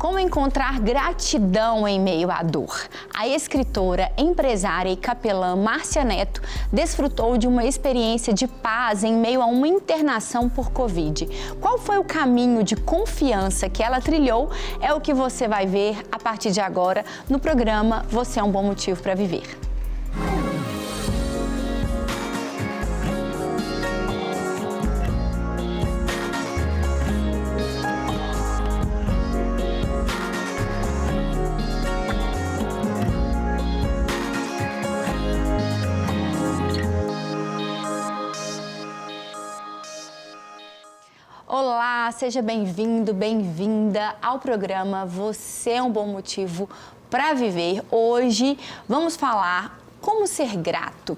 Como encontrar gratidão em meio à dor? A escritora, empresária e capelã Márcia Neto desfrutou de uma experiência de paz em meio a uma internação por Covid. Qual foi o caminho de confiança que ela trilhou? É o que você vai ver a partir de agora no programa Você é um Bom Motivo para Viver. Olá, seja bem-vindo, bem-vinda ao programa Você é um Bom Motivo para Viver. Hoje vamos falar como ser grato,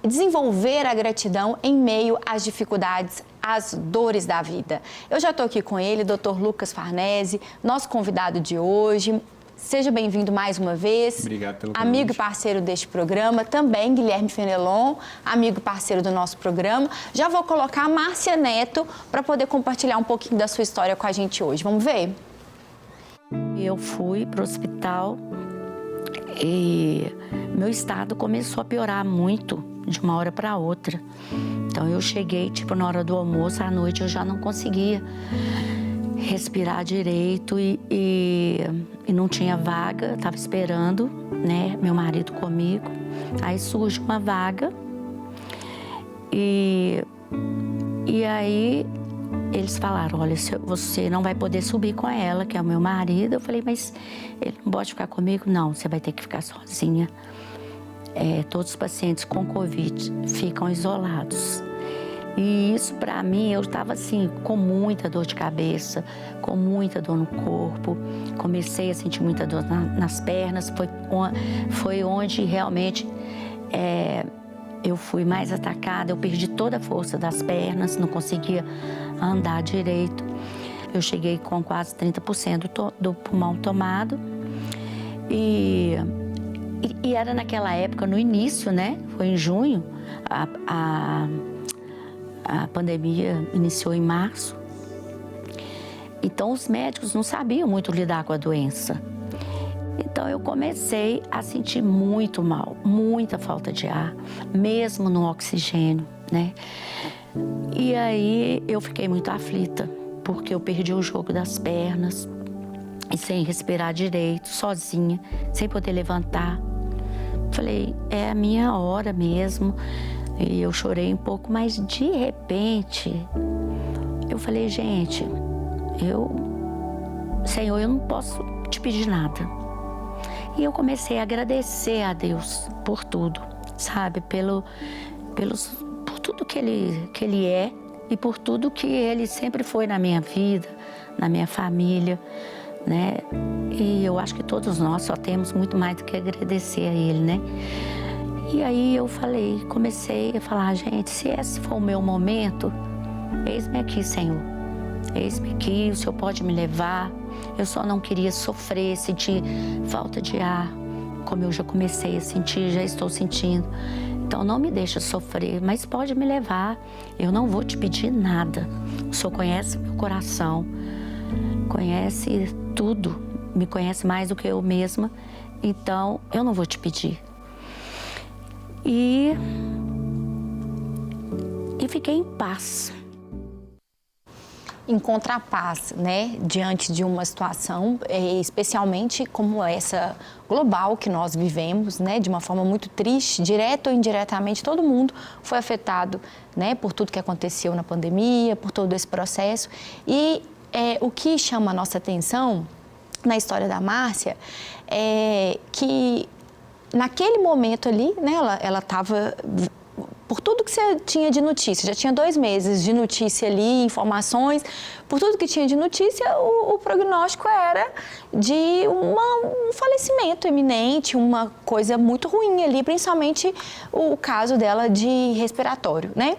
desenvolver a gratidão em meio às dificuldades, às dores da vida. Eu já estou aqui com ele, Dr. Lucas Farnese, nosso convidado de hoje. Seja bem-vindo mais uma vez. Obrigado pelo convite. Amigo e parceiro deste programa, também Guilherme Fenelon, amigo e parceiro do nosso programa. Já vou colocar a Márcia Neto para poder compartilhar um pouquinho da sua história com a gente hoje. Vamos ver? Eu fui para o hospital e meu estado começou a piorar muito de uma hora para outra. Então eu cheguei, na hora do almoço, à noite eu já não conseguia respirar direito e não tinha vaga, estava esperando, né, meu marido comigo. Aí surge uma vaga e aí eles falaram, olha, você não vai poder subir com ela, que é o meu marido. Eu falei, mas ele não pode ficar comigo? Não, você vai ter que ficar sozinha. Todos os pacientes com Covid ficam isolados. E isso, para mim, eu estava assim, com muita dor de cabeça, com muita dor no corpo. Comecei a sentir muita dor nas pernas. Foi onde realmente eu fui mais atacada. Eu perdi toda a força das pernas, não conseguia andar direito. Eu cheguei com quase 30% do pulmão tomado. E era naquela época, no início, né? Foi em junho, a pandemia iniciou em março, então os médicos não sabiam muito lidar com a doença. Então eu comecei a sentir muito mal, muita falta de ar, mesmo no oxigênio, né? E aí eu fiquei muito aflita, porque eu perdi o jogo das pernas, e sem respirar direito, sozinha, sem poder levantar. Falei, é a minha hora mesmo. E eu chorei um pouco, mas de repente, eu falei, gente, Senhor, eu não posso te pedir nada. E eu comecei a agradecer a Deus por tudo, sabe? Por tudo que Ele é e por tudo que Ele sempre foi na minha vida, na minha família, né? E eu acho que todos nós só temos muito mais do que agradecer a Ele, né? E aí eu comecei a falar, gente, se esse for o meu momento, eis-me aqui, Senhor. Eis-me aqui, o Senhor pode me levar. Eu só não queria sofrer, sentir falta de ar, como eu já comecei a sentir, já estou sentindo. Então não me deixa sofrer, mas pode me levar. Eu não vou te pedir nada. O Senhor conhece meu coração, conhece tudo, me conhece mais do que eu mesma. Então eu não vou te pedir. E fiquei em paz. Encontrar paz, né, diante de uma situação, especialmente como essa global que nós vivemos, né, de uma forma muito triste, direto ou indiretamente, todo mundo foi afetado, né, por tudo que aconteceu na pandemia, por todo esse processo. E o que chama a nossa atenção na história da Márcia é que naquele momento ali, né, ela estava, por tudo que você tinha de notícia, já tinha 2 meses de notícia ali, informações, por tudo que tinha de notícia, o prognóstico era de um falecimento iminente, uma coisa muito ruim ali, principalmente o caso dela de respiratório, né?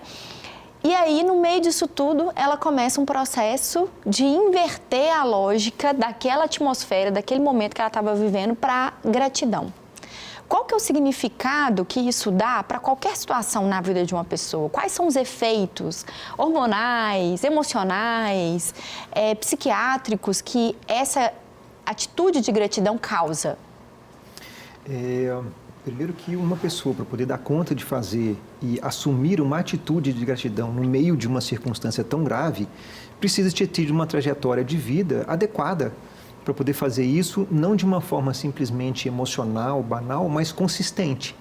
E aí, no meio disso tudo, ela começa um processo de inverter a lógica daquela atmosfera, daquele momento que ela estava vivendo para gratidão. qual que é o significado que isso dá para qualquer situação na vida de uma pessoa? Quais são os efeitos hormonais, emocionais, psiquiátricos que essa atitude de gratidão causa? Primeiro que uma pessoa, para poder dar conta de fazer e assumir uma atitude de gratidão no meio de uma circunstância tão grave, precisa ter tido uma trajetória de vida adequada para poder fazer isso, não de uma forma simplesmente emocional, banal, mas consistente.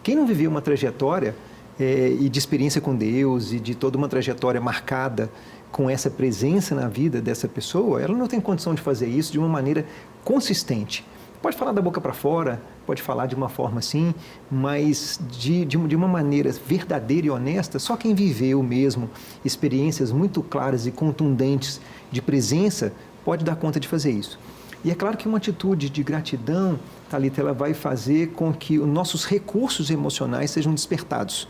Quem não viveu uma trajetória e de experiência com Deus e de toda uma trajetória marcada com essa presença na vida dessa pessoa, ela não tem condição de fazer isso de uma maneira consistente. Pode falar da boca para fora, pode falar de uma forma assim, mas de uma maneira verdadeira e honesta, só quem viveu mesmo experiências muito claras e contundentes de presença pode dar conta de fazer isso. E é claro que uma atitude de gratidão, Thalita, ela vai fazer com que os nossos recursos emocionais sejam despertados.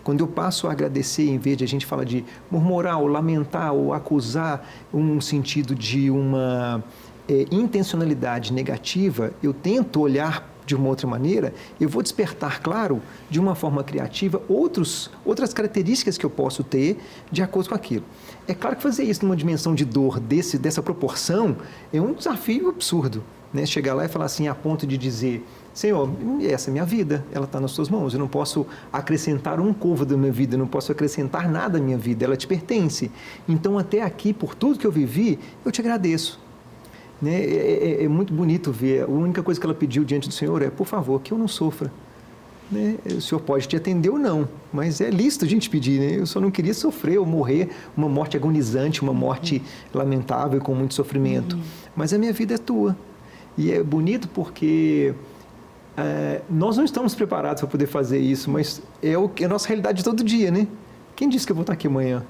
Quando eu passo a agradecer, em vez de a gente falar de murmurar, ou lamentar, ou acusar um sentido de uma intencionalidade negativa, eu tento olhar de uma outra maneira, eu vou despertar, claro, de uma forma criativa, outras características que eu posso ter de acordo com aquilo. É claro que fazer isso numa dimensão de dor dessa proporção é um desafio absurdo, né? Chegar lá e falar assim, a ponto de dizer, Senhor, essa é minha vida, ela está nas suas mãos, eu não posso acrescentar um côvado da minha vida, eu não posso acrescentar nada à minha vida, ela te pertence. Então, até aqui, por tudo que eu vivi, eu te agradeço. Né? É muito bonito ver, a única coisa que ela pediu diante do Senhor é, por favor, que eu não sofra. Né? O Senhor pode te atender ou não, mas é lícito a gente pedir, né? Eu só não queria sofrer ou morrer uma morte agonizante, uma morte lamentável com muito sofrimento. Mas a minha vida é tua. E é bonito porque nós não estamos preparados para poder fazer isso, mas é a nossa realidade de todo dia, né? Quem disse que eu vou estar aqui amanhã?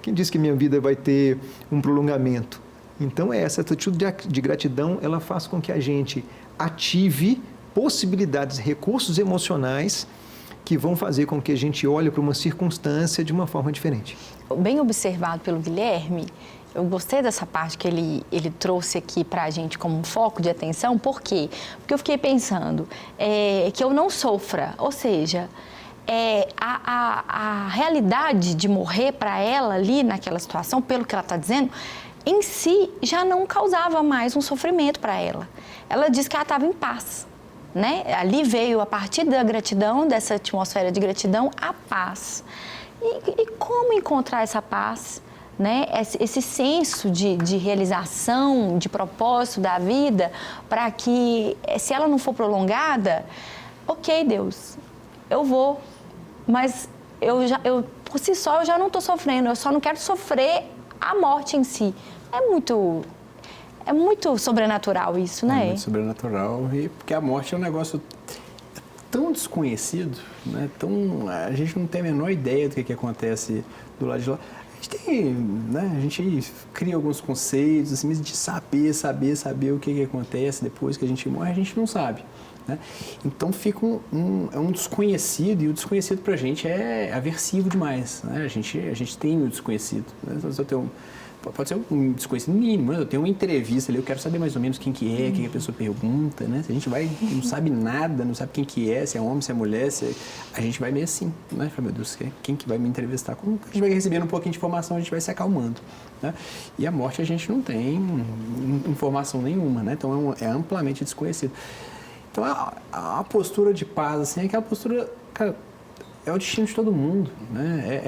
Quem disse que minha vida vai ter um prolongamento? Então, essa atitude de gratidão, ela faz com que a gente ative possibilidades, recursos emocionais que vão fazer com que a gente olhe para uma circunstância de uma forma diferente. Bem observado pelo Guilherme, eu gostei dessa parte que ele trouxe aqui para a gente como um foco de atenção. Por quê? Porque eu fiquei pensando que eu não sofra, ou seja, a realidade de morrer para ela ali naquela situação, pelo que ela está dizendo, em si já não causava mais um sofrimento para ela. Ela diz que ela estava em paz, né? Ali veio, a partir da gratidão, dessa atmosfera de gratidão, a paz. E como encontrar essa paz, né? Esse senso de realização, de propósito da vida, para que, se ela não for prolongada, ok, Deus, eu vou, mas por si só eu já não estou sofrendo, eu só não quero sofrer a morte em si. É muito sobrenatural isso, né? É muito sobrenatural, porque a morte é um negócio tão desconhecido, né? A gente não tem a menor ideia do que acontece do lado de lá. A gente cria alguns conceitos, assim, de saber o que acontece depois que a gente morre, a gente não sabe. Né? Então fica um desconhecido, e o desconhecido pra gente é aversivo demais. Né? A gente tem o desconhecido. Né? Pode ser um desconhecido mínimo, né? Eu tenho uma entrevista ali, eu quero saber mais ou menos quem que é, o que a pessoa pergunta, né? Se a gente vai, não sabe nada, não sabe quem que é, se é homem, se é mulher, a gente vai meio assim, né? Fala, meu Deus, quem que vai me entrevistar? Como a gente vai recebendo um pouquinho de informação, a gente vai se acalmando, né? E a morte a gente não tem informação nenhuma, né? Então é amplamente desconhecido. Então a postura de paz, assim, é aquela postura, cara, é o destino de todo mundo, né?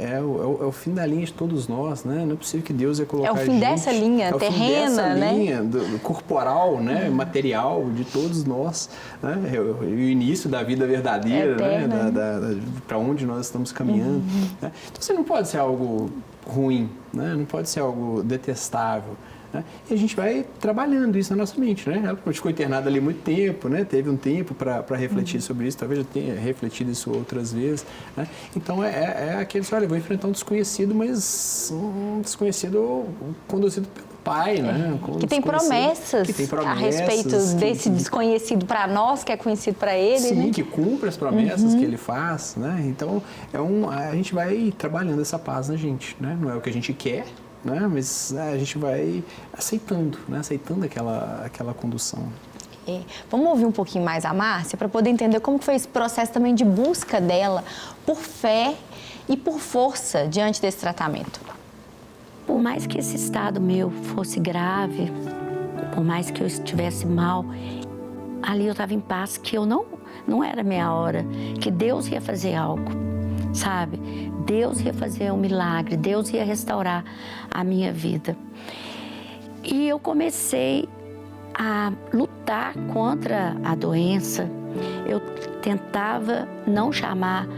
É o fim da linha de todos nós, né? Não é possível que Deus ia colocar a gente... É o fim dessa linha terrena, né? É o fim dessa linha do corporal, né? Material de todos nós, né? O início da vida verdadeira, eterna, né? Para onde nós estamos caminhando. Né? Então, você não pode ser algo ruim, né? Não pode ser algo detestável. Né? E a gente vai trabalhando isso na nossa mente, né? Ela ficou internada ali muito tempo, né? Teve um tempo para refletir sobre isso, talvez eu tenha refletido isso outras vezes, né? Então é aquele, olha, eu vou enfrentar um desconhecido, mas um desconhecido conduzido pelo Pai, né? Que tem promessas a respeito desse desconhecido para nós, que é conhecido para ele. Sim, né? que cumpre as promessas que ele faz, né? Então a gente vai trabalhando essa paz na gente, né? Não é o que a gente quer, né? Mas a gente vai aceitando, né? Aceitando aquela condução. Vamos ouvir um pouquinho mais a Márcia para poder entender como foi esse processo também de busca dela por fé e por força diante desse tratamento. Por mais que esse estado meu fosse grave, por mais que eu estivesse mal, ali eu estava em paz, que eu não era minha hora, que Deus ia fazer algo, sabe? Deus ia fazer um milagre, Deus ia restaurar a minha vida. E eu comecei a lutar contra a doença. Eu tentava não chamar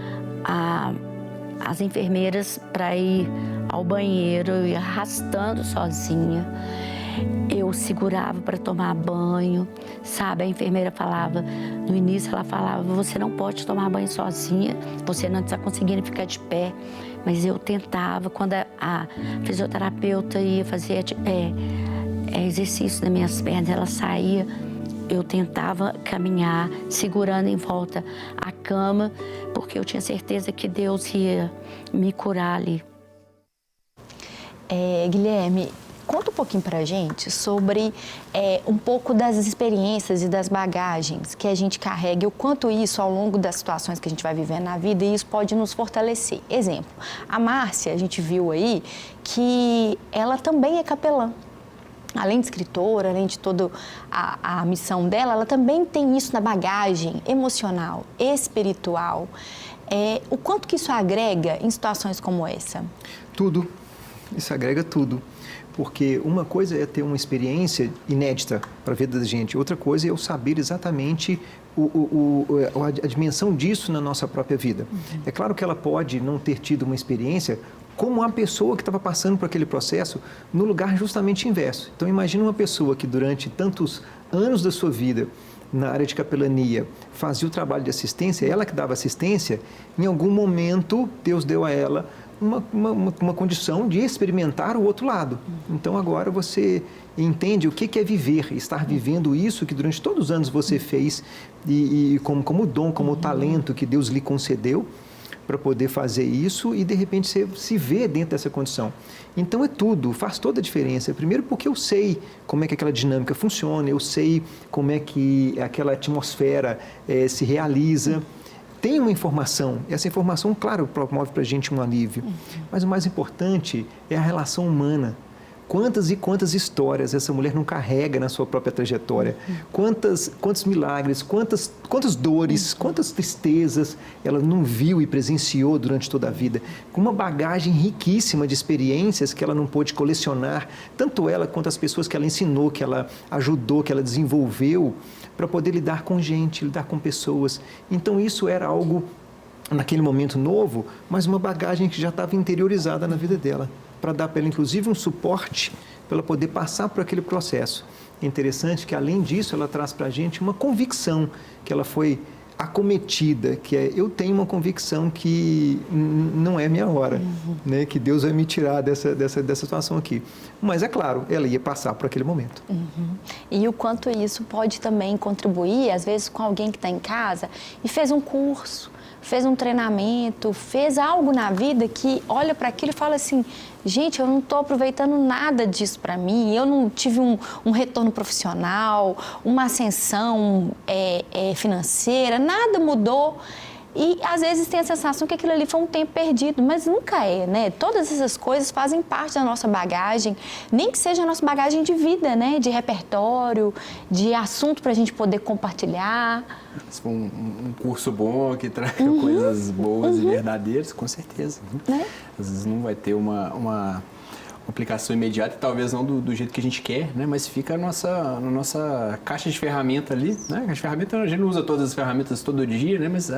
as enfermeiras para ir ao banheiro, eu ia arrastando sozinha. Eu segurava para tomar banho, sabe? A enfermeira falava, no início ela falava, você não pode tomar banho sozinha, você não está conseguindo ficar de pé. Mas eu tentava, quando a fisioterapeuta ia fazer exercício nas minhas pernas, ela saía, eu tentava caminhar, segurando em volta a cama, porque eu tinha certeza que Deus ia me curar ali. Guilherme, conta um pouquinho pra gente sobre um pouco das experiências e das bagagens que a gente carrega e o quanto isso, ao longo das situações que a gente vai viver na vida, isso pode nos fortalecer. Exemplo, a Márcia, a gente viu aí que ela também é capelã. Além de escritora, além de toda a missão dela, ela também tem isso na bagagem emocional, espiritual. O quanto que isso agrega em situações como essa? Tudo. Isso agrega tudo. Porque uma coisa é ter uma experiência inédita para a vida da gente, outra coisa é eu saber exatamente a dimensão disso na nossa própria vida. Uhum. É claro que ela pode não ter tido uma experiência como a pessoa que estava passando por aquele processo no lugar justamente inverso. Então, imagina uma pessoa que durante tantos anos da sua vida na área de capelania fazia o trabalho de assistência, ela que dava assistência, em algum momento Deus deu a ela uma condição de experimentar o outro lado. Então agora você entende o que é viver, estar vivendo isso que durante todos os anos você fez e como dom, como talento que Deus lhe concedeu para poder fazer isso e de repente você se vê dentro dessa condição. Então é tudo, faz toda a diferença. Primeiro porque eu sei como é que aquela dinâmica funciona, eu sei como é que aquela atmosfera se realiza. Tem uma informação, essa informação, claro, promove para a gente um alívio, mas o mais importante é a relação humana. Quantas e quantas histórias essa mulher não carrega na sua própria trajetória? Quantos milagres, quantas dores, quantas tristezas ela não viu e presenciou durante toda a vida? Com uma bagagem riquíssima de experiências que ela não pôde colecionar, tanto ela quanto as pessoas que ela ensinou, que ela ajudou, que ela desenvolveu, para poder lidar com gente, lidar com pessoas. Então isso era algo, naquele momento novo, mas uma bagagem que já estava interiorizada na vida dela, para dar para ela, inclusive, um suporte para ela poder passar por aquele processo. É interessante que, além disso, ela traz para a gente uma convicção que ela foi acometida, que é, eu tenho uma convicção que não é minha hora, né? Que Deus vai me tirar dessa situação aqui. Mas, é claro, ela ia passar por aquele momento. E o quanto isso pode também contribuir, às vezes, com alguém que está em casa e fez um curso, fez um treinamento, fez algo na vida que olha para aquilo e fala assim, gente, eu não estou aproveitando nada disso para mim, eu não tive um retorno profissional, uma ascensão financeira, nada mudou. E, às vezes, tem a sensação que aquilo ali foi um tempo perdido, mas nunca é, né? Todas essas coisas fazem parte da nossa bagagem, nem que seja a nossa bagagem de vida, né? De repertório, de assunto para a gente poder compartilhar. Se for um curso bom, que traga coisas boas e verdadeiras, com certeza. Né? Às vezes não vai ter uma aplicação imediata, talvez não do jeito que a gente quer, né? Mas fica na nossa caixa de ferramenta ali, né? Caixa de ferramenta, a gente não usa todas as ferramentas todo dia, né? Mas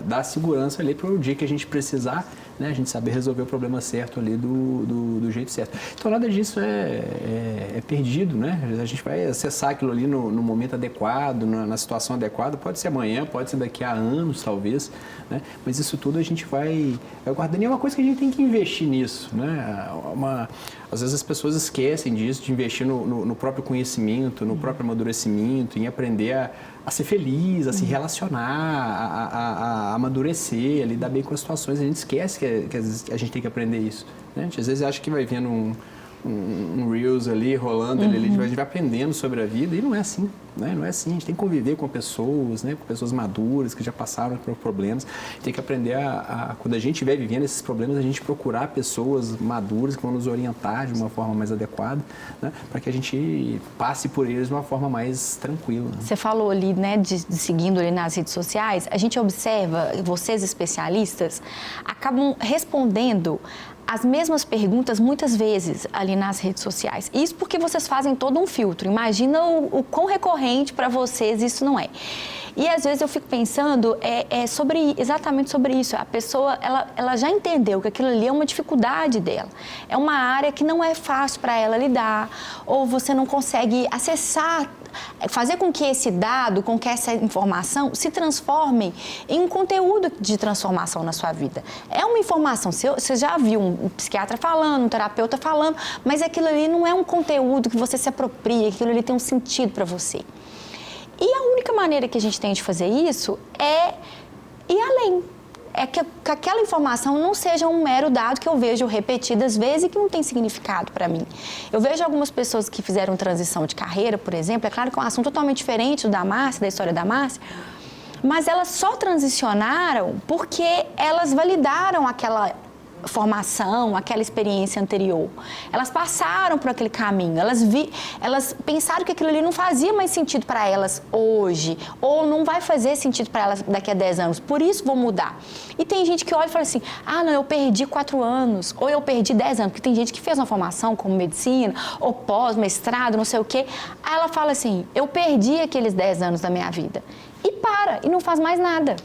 dá segurança ali para o dia que a gente precisar, né? A gente saber resolver o problema certo ali do jeito certo. Então nada disso é perdido, né? A gente vai acessar aquilo ali no momento adequado, na situação adequada, pode ser amanhã, pode ser daqui a anos talvez, né? Mas isso tudo a gente vai guardando e é uma coisa que a gente tem que investir nisso, né? Às vezes as pessoas esquecem disso, de investir no próprio conhecimento, no próprio amadurecimento, em aprender a ser feliz, a se relacionar, a amadurecer, a lidar bem com as situações. A gente esquece que às vezes a gente tem que aprender isso, né? A gente às vezes acha que vai vendo um Reels ali, rolando ali, a gente vai aprendendo sobre a vida e não é assim, né? Não é assim, a gente tem que conviver com pessoas, né? Com pessoas maduras, que já passaram por problemas, tem que aprender quando a gente estiver vivendo esses problemas, a gente procurar pessoas maduras que vão nos orientar de uma forma mais adequada, né? Para que a gente passe por eles de uma forma mais tranquila. Né? Você falou ali, né, de seguindo ali nas redes sociais, a gente observa, vocês especialistas, acabam respondendo as mesmas perguntas muitas vezes ali nas redes sociais. Isso porque vocês fazem todo um filtro. Imagina o quão recorrente para vocês isso não é. E às vezes eu fico pensando exatamente sobre isso. A pessoa, ela já entendeu que aquilo ali é uma dificuldade dela. É uma área que não é fácil para ela lidar, ou você não consegue acessar, fazer com que esse dado, com que essa informação se transforme em um conteúdo de transformação na sua vida. É uma informação, você já viu um psiquiatra falando, um terapeuta falando, mas aquilo ali não é um conteúdo que você se apropria, aquilo ali tem um sentido para você. E a única maneira que a gente tem de fazer isso é ir além. É que aquela informação não seja um mero dado que eu vejo repetidas vezes e que não tem significado para mim. Eu vejo algumas pessoas que fizeram transição de carreira, por exemplo, é claro que é um assunto totalmente diferente do da Márcia, da história da Márcia, mas elas só transicionaram porque elas validaram aquela formação, aquela experiência anterior. Elas passaram por aquele caminho, elas pensaram que aquilo ali não fazia mais sentido para elas hoje, ou não vai fazer sentido para elas daqui a 10 anos, por isso vou mudar. E tem gente que olha e fala assim, não, eu perdi 4 anos, ou eu perdi 10 anos, porque tem gente que fez uma formação como medicina, ou pós-mestrado, não sei o quê, aí ela fala assim, eu perdi aqueles 10 anos da minha vida, e para, e não faz mais nada.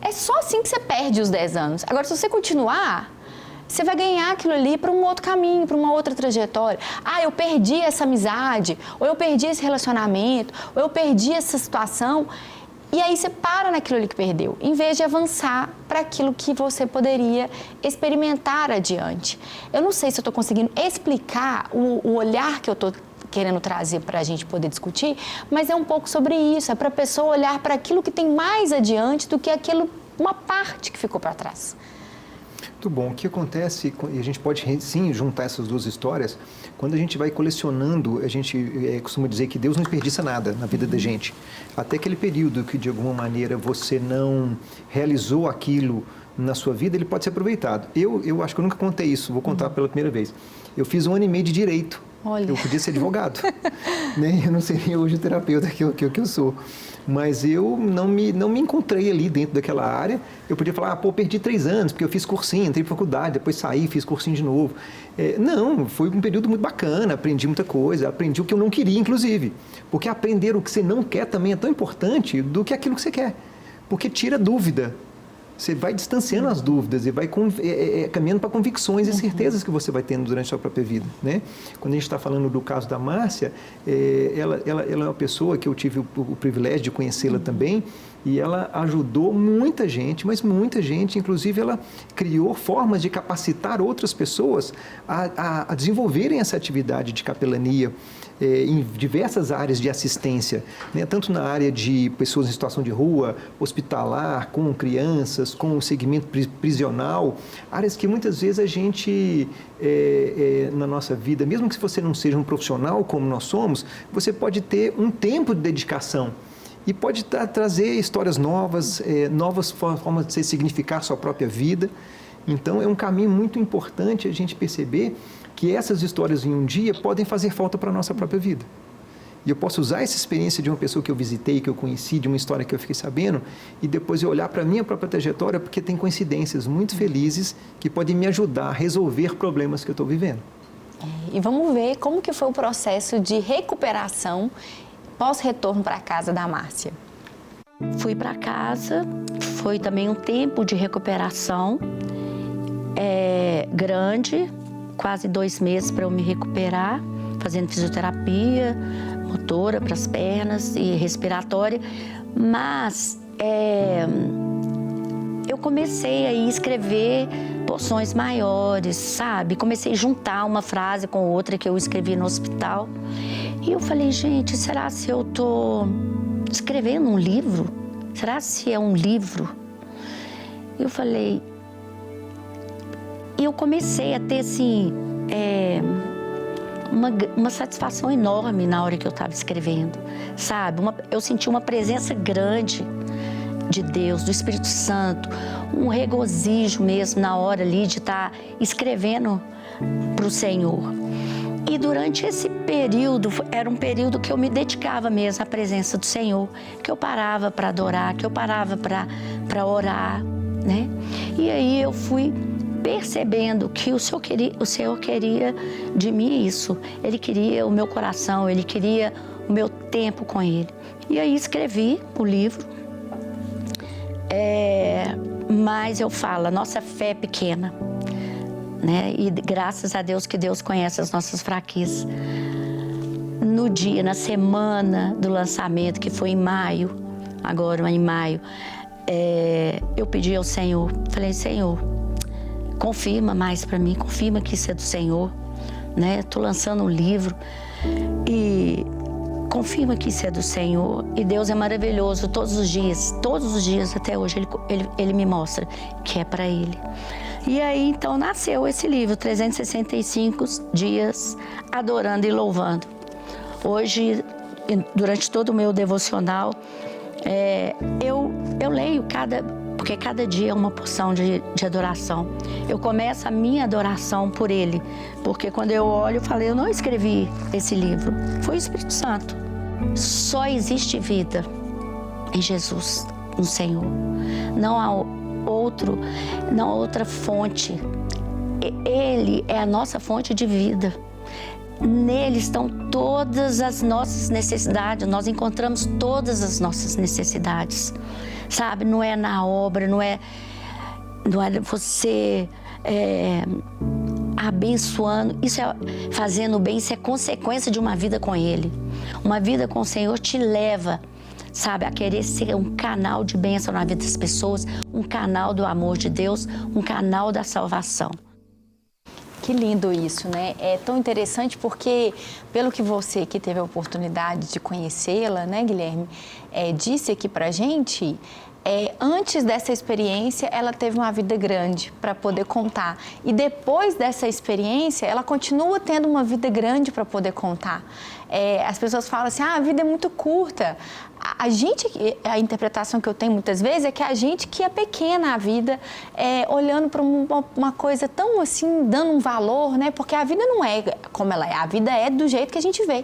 É só assim que você perde os 10 anos. Agora, se você continuar, você vai ganhar aquilo ali para um outro caminho, para uma outra trajetória. Eu perdi essa amizade, ou eu perdi esse relacionamento, ou eu perdi essa situação. E aí você para naquilo ali que perdeu, em vez de avançar para aquilo que você poderia experimentar adiante. Eu não sei se eu estou conseguindo explicar o olhar que eu estou querendo trazer para a gente poder discutir, mas é um pouco sobre isso, é para a pessoa olhar para aquilo que tem mais adiante do que uma parte que ficou para trás. Muito bom. O que acontece, e a gente pode sim juntar essas duas histórias, quando a gente vai colecionando, a gente costuma dizer que Deus não desperdiça nada na vida da gente. Até aquele período que de alguma maneira você não realizou aquilo na sua vida, ele pode ser aproveitado. Eu acho que eu nunca contei isso, vou contar pela primeira vez. Eu fiz 1 ano e meio de direito. Olha. Eu podia ser advogado, né? Eu não seria hoje o terapeuta que eu sou. Mas eu não me encontrei ali dentro daquela área. Eu podia falar, perdi 3 anos, porque eu fiz cursinho, entrei para faculdade, depois saí, fiz cursinho de novo. Não, foi um período muito bacana, aprendi muita coisa, aprendi o que eu não queria, inclusive. Porque aprender o que você não quer também é tão importante do que aquilo que você quer. Porque tira dúvida. Você vai distanciando as dúvidas e vai caminhando para convicções e certezas que você vai tendo durante a sua própria vida, né? Quando a gente está falando do caso da Márcia, ela é uma pessoa que eu tive o privilégio de conhecê-la também, e ela ajudou muita gente, mas muita gente, inclusive ela criou formas de capacitar outras pessoas a desenvolverem essa atividade de capelania em diversas áreas de assistência, né? Tanto na área de pessoas em situação de rua, hospitalar, com crianças, com o segmento prisional, áreas que muitas vezes a gente, na nossa vida, mesmo que você não seja um profissional como nós somos, você pode ter um tempo de dedicação e pode trazer histórias novas, novas formas de você significar sua própria vida. Então, é um caminho muito importante a gente perceber que essas histórias em um dia podem fazer falta para a nossa própria vida. E eu posso usar essa experiência de uma pessoa que eu visitei, que eu conheci, de uma história que eu fiquei sabendo, e depois eu olhar para a minha própria trajetória, porque tem coincidências muito felizes que podem me ajudar a resolver problemas que eu estou vivendo. E vamos ver como que foi o processo de recuperação pós-retorno para casa da Márcia. Fui para casa, foi também um tempo de recuperação grande, quase 2 meses para eu me recuperar, fazendo fisioterapia, motora para as pernas e respiratória, mas eu comecei a escrever porções maiores, sabe? Comecei a juntar uma frase com outra que eu escrevi no hospital. E eu falei, gente, será se eu tô escrevendo um livro? Será se é um livro? Eu falei... E eu comecei a ter, assim, uma satisfação enorme na hora que eu estava escrevendo, sabe? Eu senti uma presença grande de Deus, do Espírito Santo, um regozijo mesmo na hora ali de estar escrevendo para o Senhor. E durante esse período, era um período que eu me dedicava mesmo à presença do Senhor, que eu parava para adorar, que eu parava para orar, né? E aí eu fui percebendo que o Senhor queria de mim isso. Ele queria o meu coração, Ele queria o meu tempo com Ele. E aí escrevi o livro. Mas eu falo, a nossa fé é pequena, né? E graças a Deus que Deus conhece as nossas fraquezas. Na semana do lançamento, que foi em maio, eu pedi ao Senhor, falei, Senhor, confirma mais para mim, confirma que isso é do Senhor, né? Estou lançando um livro e confirma que isso é do Senhor. E Deus é maravilhoso todos os dias até hoje, Ele me mostra que é para Ele. E aí, então, nasceu esse livro, 365 dias adorando e louvando. Hoje, durante todo o meu devocional, eu leio porque cada dia é uma porção de adoração. Eu começo a minha adoração por Ele, porque quando eu olho, eu falei, eu não escrevi esse livro, foi o Espírito Santo. Só existe vida em Jesus, no Senhor. Não há outra fonte. Ele é a nossa fonte de vida. Nele estão todas as nossas necessidades, nós encontramos todas as nossas necessidades, sabe? Não é na obra, não é você abençoando, isso é fazendo bem, isso é consequência de uma vida com Ele. Uma vida com o Senhor te leva, sabe, a querer ser um canal de bênção na vida das pessoas, um canal do amor de Deus, um canal da salvação. Que lindo isso, né? É tão interessante porque, pelo que você que teve a oportunidade de conhecê-la, né, Guilherme, disse aqui pra gente, antes dessa experiência, ela teve uma vida grande para poder contar. E depois dessa experiência, ela continua tendo uma vida grande para poder contar. As pessoas falam assim, a vida é muito curta. A interpretação que eu tenho muitas vezes é que a gente que é pequena a vida, olhando para uma coisa tão assim, dando um valor, né? Porque a vida não é como ela é, a vida é do jeito que a gente vê.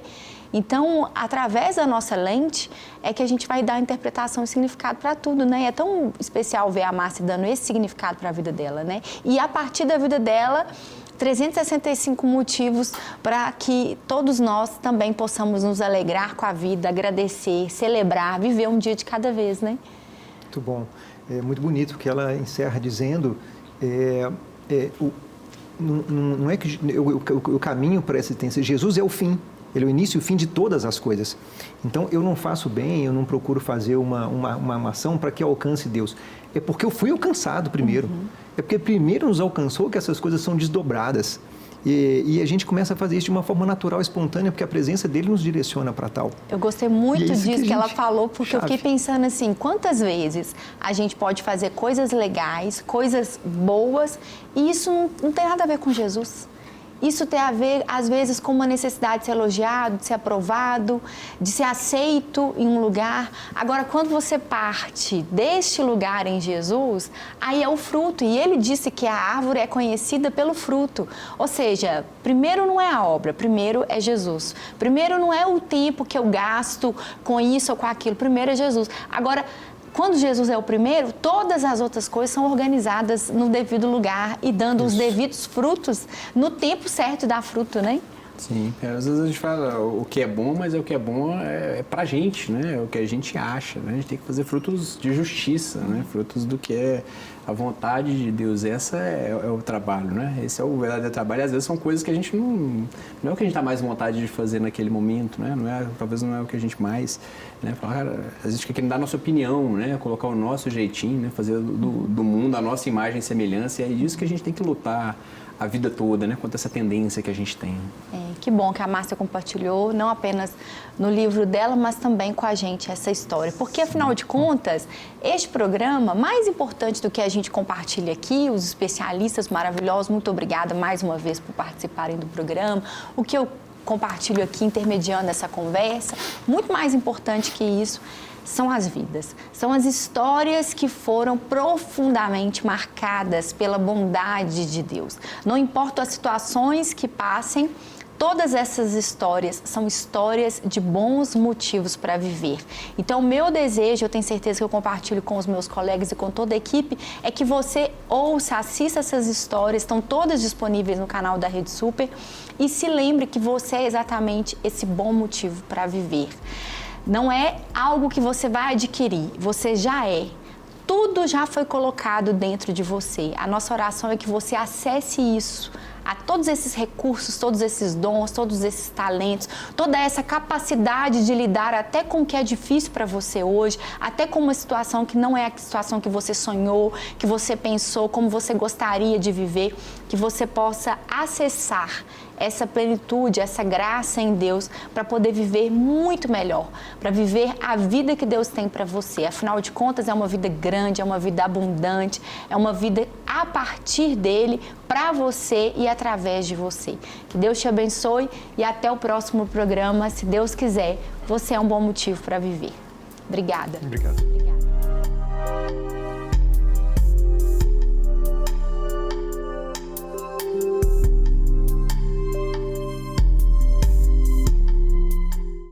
Então, através da nossa lente, é que a gente vai dar interpretação e significado para tudo, né? E é tão especial ver a Márcia dando esse significado para a vida dela, né? E a partir da vida dela, 365 motivos para que todos nós também possamos nos alegrar com a vida, agradecer, celebrar, viver um dia de cada vez, né? Muito bom. É muito bonito que ela encerra dizendo não é que o caminho para essa existência, Jesus é o fim. Ele é o início e o fim de todas as coisas. Então, eu não faço bem, eu não procuro fazer uma ação para que alcance Deus. É porque eu fui alcançado primeiro. Uhum. É porque primeiro nos alcançou que essas coisas são desdobradas. E a gente começa a fazer isso de uma forma natural, espontânea, porque a presença dele nos direciona para tal. Eu gostei muito disso que ela falou, porque eu fiquei pensando assim, quantas vezes a gente pode fazer coisas legais, coisas boas, e isso não tem nada a ver com Jesus. Isso tem a ver, às vezes, com uma necessidade de ser elogiado, de ser aprovado, de ser aceito em um lugar. Agora, quando você parte deste lugar em Jesus, aí é o fruto. E ele disse que a árvore é conhecida pelo fruto. Ou seja, primeiro não é a obra, primeiro é Jesus. Primeiro não é o tempo que eu gasto com isso ou com aquilo, primeiro é Jesus. Agora, quando Jesus é o primeiro, todas as outras coisas são organizadas no devido lugar e dando os devidos frutos no tempo certo de dar fruto, né? Sim, às vezes a gente fala o que é bom, mas o que é bom é pra gente, né? É o que a gente acha, né? A gente tem que fazer frutos de justiça, né? Frutos do que é a vontade de Deus. Essa é o trabalho, né? Esse é o verdadeiro trabalho. E às vezes são coisas que a gente não é o que a gente tá mais vontade de fazer naquele momento, né? Talvez não é o que a gente mais, né? Falar, cara, a gente quer dar a nossa opinião, né? Colocar o nosso jeitinho, né? Fazer do mundo a nossa imagem e semelhança. E é disso que a gente tem que lutar a vida toda, né? Quanto a essa tendência que a gente tem. Que bom que a Márcia compartilhou, não apenas no livro dela, mas também com a gente essa história. Porque, afinal de contas, este programa, mais importante do que a gente compartilha aqui, os especialistas maravilhosos, muito obrigada mais uma vez por participarem do programa. O que eu compartilho aqui, intermediando essa conversa, muito mais importante que isso, são as vidas. São as histórias que foram profundamente marcadas pela bondade de Deus. Não importa as situações que passem, todas essas histórias são histórias de bons motivos para viver. Então, o meu desejo, eu tenho certeza que eu compartilho com os meus colegas e com toda a equipe, é que você ouça, assista essas histórias, estão todas disponíveis no canal da Rede Super, e se lembre que você é exatamente esse bom motivo para viver. Não é algo que você vai adquirir, você já é. Tudo já foi colocado dentro de você. A nossa oração é que você acesse isso, a todos esses recursos, todos esses dons, todos esses talentos, toda essa capacidade de lidar até com o que é difícil para você hoje, até com uma situação que não é a situação que você sonhou, que você pensou, como você gostaria de viver, que você possa acessar essa plenitude, essa graça em Deus para poder viver muito melhor, para viver a vida que Deus tem para você. Afinal de contas, é uma vida grande, é uma vida abundante, é uma vida a partir dele, para você e através de você. Que Deus te abençoe e até o próximo programa. Se Deus quiser, você é um bom motivo para viver. Obrigada. Obrigado. Obrigada.